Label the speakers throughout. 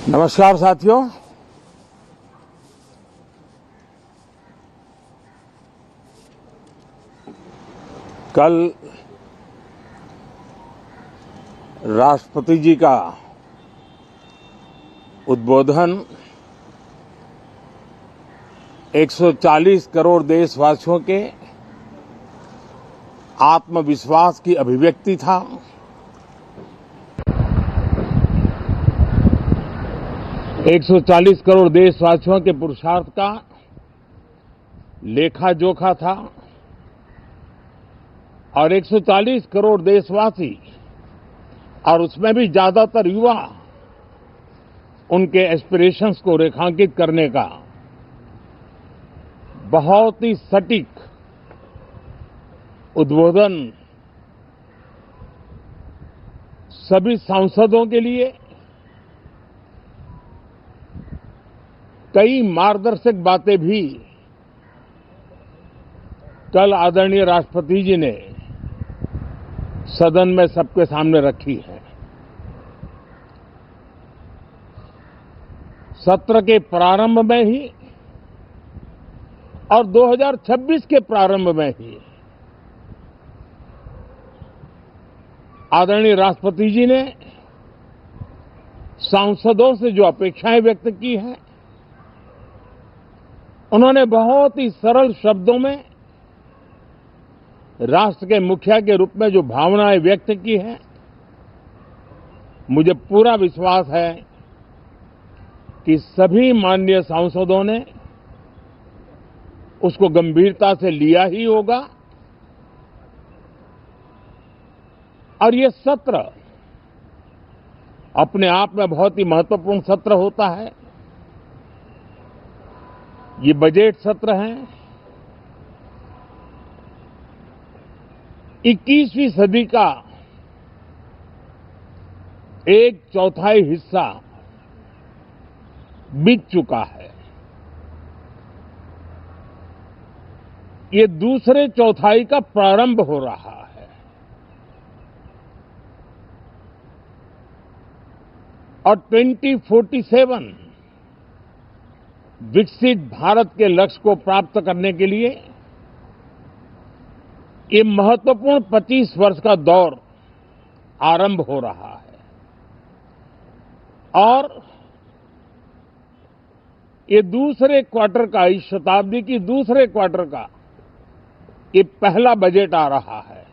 Speaker 1: नमस्कार साथियों। कल राष्ट्रपति जी का उद्बोधन 140 करोड़ देशवासियों के आत्मविश्वास की अभिव्यक्ति था। एक 140 करोड़ देशवासियों के पुरुषार्थ का लेखा जोखा था और 140 करोड़ देशवासी और उसमें भी ज्यादातर युवा उनके एस्पिरेशंस को रेखांकित करने का बहुत ही सटीक उद्बोधन सभी सांसदों के लिए कई मार्गदर्शक बातें भी कल आदरणीय राष्ट्रपति जी ने सदन में सबके सामने रखी है। सत्र के प्रारंभ में ही और 2026 के प्रारंभ में ही आदरणीय राष्ट्रपति जी ने सांसदों से जो अपेक्षाएं व्यक्त की हैं, उन्होंने बहुत ही सरल शब्दों में राष्ट्र के मुखिया के रूप में जो भावनाएं व्यक्त की हैं, मुझे पूरा विश्वास है कि सभी माननीय सांसदों ने उसको गंभीरता से लिया ही होगा और ये सत्र अपने आप में बहुत ही महत्वपूर्ण सत्र होता है। ये बजट सत्र है। 21वीं सदी का एक चौथाई हिस्सा बीत चुका है। ये दूसरे चौथाई का प्रारंभ हो रहा है और 2047 विकसित भारत के लक्ष्य को प्राप्त करने के लिए ये महत्वपूर्ण 25 वर्ष का दौर आरंभ हो रहा है और ये दूसरे क्वार्टर का, इस शताब्दी की दूसरे क्वार्टर का ये पहला बजट आ रहा है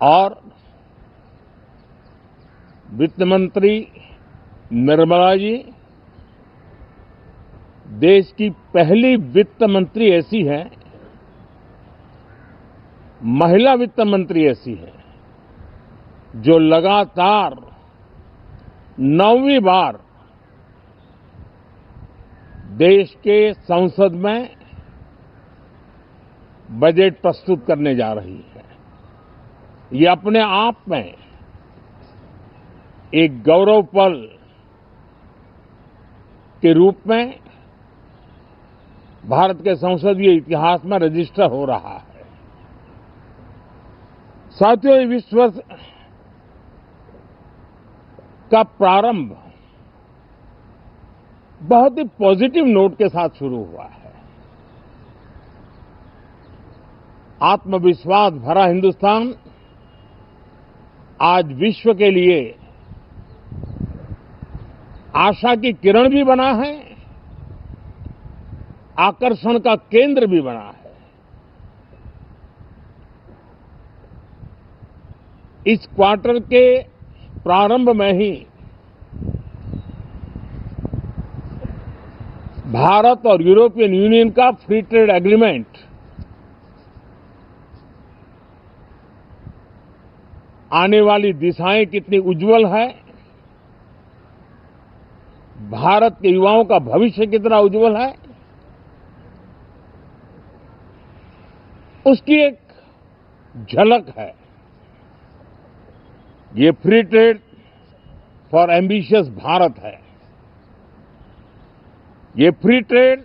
Speaker 1: और वित्त मंत्री निर्मला जी देश की पहली वित्त मंत्री ऐसी है, महिला वित्त मंत्री ऐसी है जो लगातार 9वीं बार देश के संसद में बजट प्रस्तुत करने जा रही है। ये अपने आप में एक गौरव पल के रूप में भारत के संसदीय इतिहास में रजिस्टर हो रहा है। साथियों, ये विश्व वर्ष का प्रारंभ बहुत ही पॉजिटिव नोट के साथ शुरू हुआ है। आत्मविश्वास भरा हिंदुस्तान आज विश्व के लिए आशा की किरण भी बना है, आकर्षण का केंद्र भी बना है। इस क्वार्टर के प्रारंभ में ही भारत और यूरोपियन यूनियन का फ्री ट्रेड एग्रीमेंट आने वाली दिशाएं कितनी उज्जवल है, भारत के युवाओं का भविष्य कितना उज्जवल है, उसकी एक झलक है। ये free trade for ambitious Bharat है। ये free trade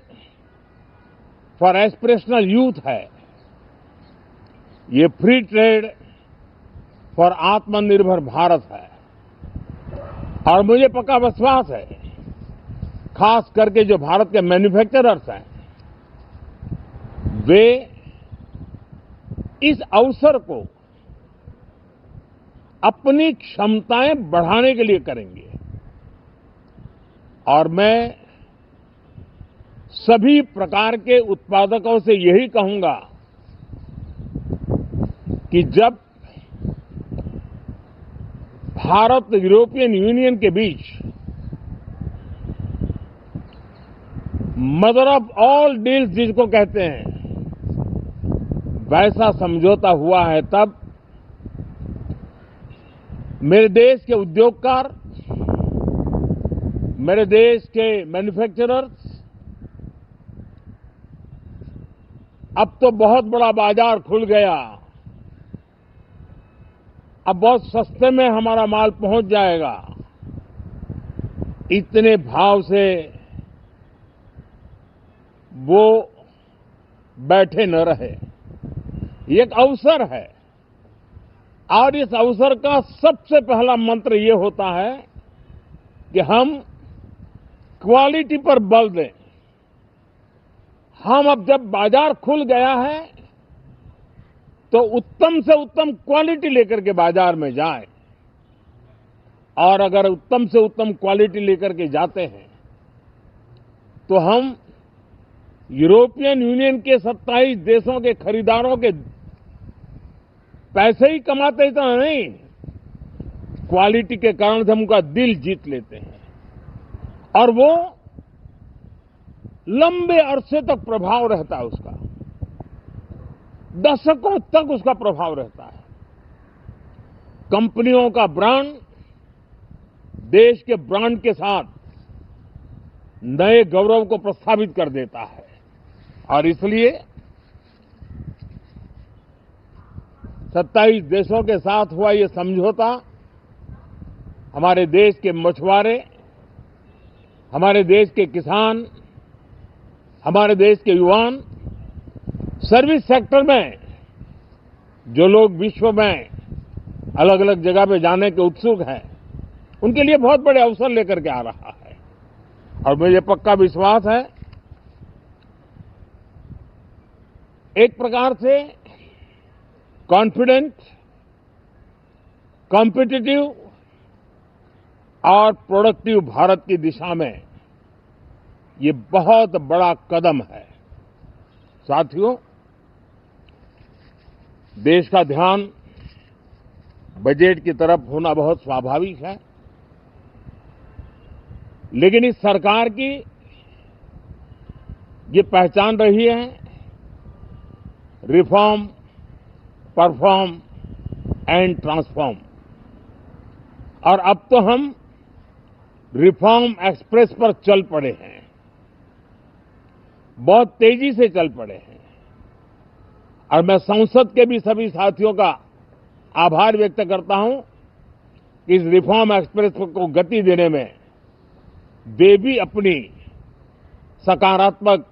Speaker 1: for aspirational youth है। ये फ्री ट्रेड फॉर आत्मनिर्भर भारत है और मुझे पक्का विश्वास है, खास करके जो भारत के मैन्युफैक्चरर्स हैं, वे इस अवसर को अपनी क्षमताएं बढ़ाने के लिए करेंगे। और मैं सभी प्रकार के उत्पादकों से यही कहूंगा कि जब भारत यूरोपियन यूनियन के बीच मदर ऑफ ऑल डील्स जिसको कहते हैं, वैसा समझौता हुआ है, तब मेरे देश के उद्योगकार, मेरे देश के मैन्युफैक्चरर्स अब तो बहुत बड़ा बाजार खुल गया, अब बहुत सस्ते में हमारा माल पहुंच जाएगा, इतने भाव से वो बैठे न रहे। ये एक अवसर है और इस अवसर का सबसे पहला मंत्र ये होता है कि हम क्वालिटी पर बल दें। हम अब जब बाजार खुल गया है तो उत्तम से उत्तम क्वालिटी लेकर के बाजार में जाएं, और अगर उत्तम से उत्तम क्वालिटी लेकर के जाते हैं तो हम यूरोपियन यूनियन के 27 देशों के खरीदारों के पैसे ही कमाते इतना नहीं, क्वालिटी के कारण से हम उनका दिल जीत लेते हैं और वो लंबे अरसे तक प्रभाव रहता है, उसका दशकों तक उसका प्रभाव रहता है। कंपनियों का ब्रांड देश के ब्रांड के साथ नए गौरव को प्रस्थापित कर देता है और इसलिए 27 देशों के साथ हुआ ये समझौता हमारे देश के मछुआरे, हमारे देश के किसान, हमारे देश के युवान, सर्विस सेक्टर में जो लोग विश्व में अलग अलग जगह पे जाने के उत्सुक हैं, उनके लिए बहुत बड़े अवसर लेकर के आ रहा है। और मुझे पक्का विश्वास है, एक प्रकार से कॉन्फिडेंट, कॉम्पिटिटिव और प्रोडक्टिव भारत की दिशा में ये बहुत बड़ा कदम है। साथियों, देश का ध्यान बजट की तरफ होना बहुत स्वाभाविक है, लेकिन इस सरकार की ये पहचान रही है रिफॉर्म, परफॉर्म एंड ट्रांसफॉर्म। और अब तो हम रिफॉर्म एक्सप्रेस पर चल पड़े हैं, बहुत तेजी से चल पड़े हैं। और मैं संसद के भी सभी साथियों का आभार व्यक्त करता हूं कि इस रिफॉर्म एक्सप्रेस को गति देने में वे भी अपनी सकारात्मक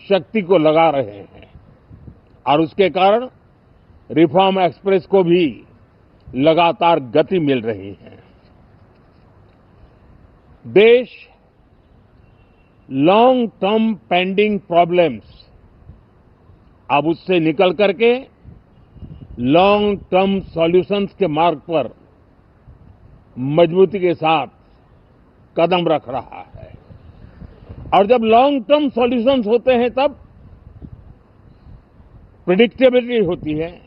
Speaker 1: शक्ति को लगा रहे हैं और उसके कारण रिफॉर्म एक्सप्रेस को भी लगातार गति मिल रही है। देश लॉन्ग टर्म पेंडिंग प्रॉब्लम्स अब उससे निकल करके लॉन्ग टर्म सॉल्यूशंस के मार्ग पर मजबूती के साथ कदम रख रहा है। और जब लॉन्ग टर्म सॉल्यूशंस होते हैं तब प्रेडिक्टेबिलिटी होती है,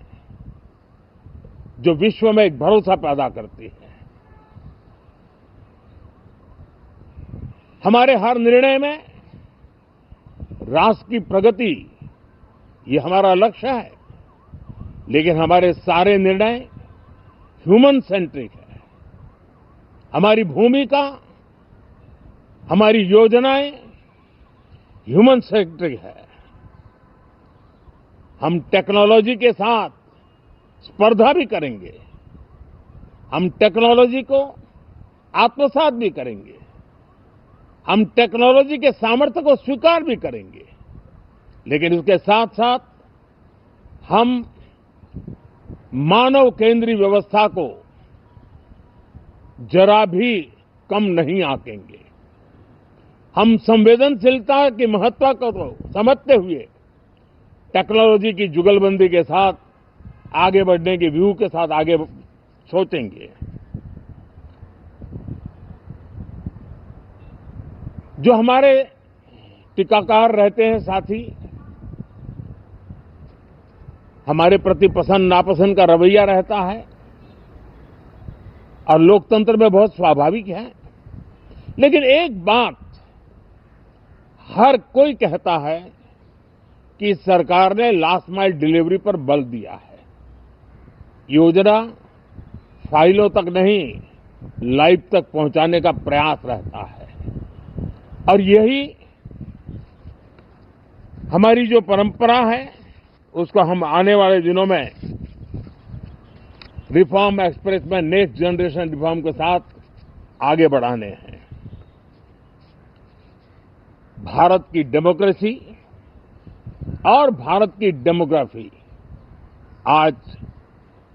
Speaker 1: जो विश्व में एक भरोसा पैदा करती है। हमारे हर निर्णय में राष्ट्र की प्रगति ये हमारा लक्ष्य है, लेकिन हमारे सारे निर्णय ह्यूमन सेंट्रिक है। हमारी भूमिका, हमारी योजनाएं ह्यूमन सेंट्रिक है। हम टेक्नोलॉजी के साथ स्पर्धा भी करेंगे, हम टेक्नोलॉजी को आत्मसात भी करेंगे, हम टेक्नोलॉजी के सामर्थ्य को स्वीकार भी करेंगे, लेकिन उसके साथ साथ हम मानव केंद्रीय व्यवस्था को जरा भी कम नहीं आंकेंगे। हम संवेदनशीलता के महत्व को तो समझते हुए टेक्नोलॉजी की जुगलबंदी के साथ आगे बढ़ने के व्यू के साथ आगे सोचेंगे। जो हमारे टीकाकार रहते हैं साथी, हमारे प्रति पसंद नापसंद का रवैया रहता है और लोकतंत्र में बहुत स्वाभाविक है। लेकिन एक बात हर कोई कहता है कि सरकार ने लास्ट माइल डिलीवरी पर बल दिया है। योजना फाइलों तक नहीं, लाइव तक पहुंचाने का प्रयास रहता है और यही हमारी जो परंपरा है उसको हम आने वाले दिनों में रिफॉर्म एक्सप्रेस में नेक्स्ट जनरेशन रिफॉर्म के साथ आगे बढ़ाने हैं। भारत की डेमोक्रेसी और भारत की डेमोग्राफी आज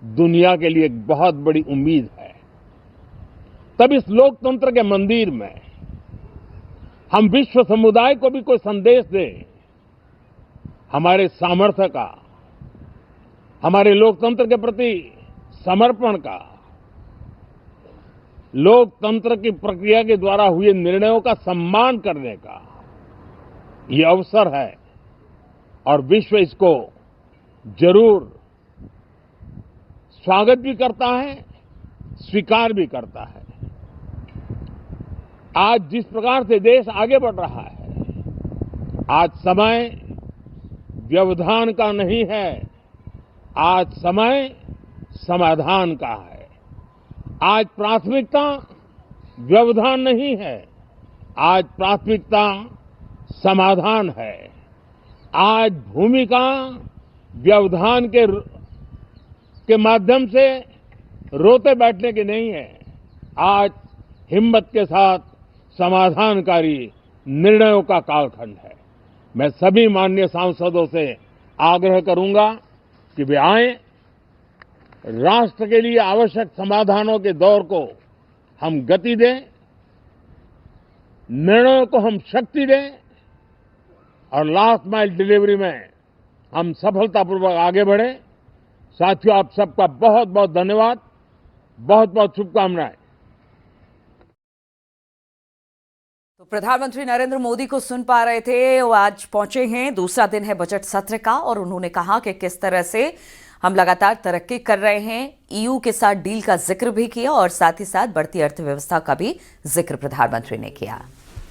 Speaker 1: दुनिया के लिए एक बहुत बड़ी उम्मीद है। तब इस लोकतंत्र के मंदिर में हम विश्व समुदाय को भी कोई संदेश दें, हमारे सामर्थ्य का, हमारे लोकतंत्र के प्रति समर्पण का, लोकतंत्र की प्रक्रिया के द्वारा हुए निर्णयों का सम्मान करने का ये अवसर है और विश्व इसको जरूर स्वागत भी करता है, स्वीकार भी करता है। आज जिस प्रकार से देश आगे बढ़ रहा है, आज समय व्यवधान का नहीं है, आज समय समाधान का है। आज प्राथमिकता व्यवधान नहीं है, आज प्राथमिकता समाधान है। आज भूमिका व्यवधान के माध्यम से रोते बैठने की नहीं है, आज हिम्मत के साथ समाधानकारी निर्णयों का कालखंड है। मैं सभी माननीय सांसदों से आग्रह करूंगा कि वे आएं, राष्ट्र के लिए आवश्यक समाधानों के दौर को हम गति दें, निर्णयों को हम शक्ति दें और लास्ट माइल डिलीवरी में हम सफलतापूर्वक आगे बढ़ें। साथियों, आप सबका बहुत बहुत धन्यवाद, बहुत बहुत शुभकामनाएं।
Speaker 2: तो प्रधानमंत्री नरेंद्र मोदी को सुन पा रहे थे। वो आज पहुंचे हैं, दूसरा दिन है बजट सत्र का और उन्होंने कहा कि किस तरह से हम लगातार तरक्की कर रहे हैं। ईयू के साथ डील का जिक्र भी किया और साथ ही साथ बढ़ती अर्थव्यवस्था का भी जिक्र प्रधानमंत्री ने किया।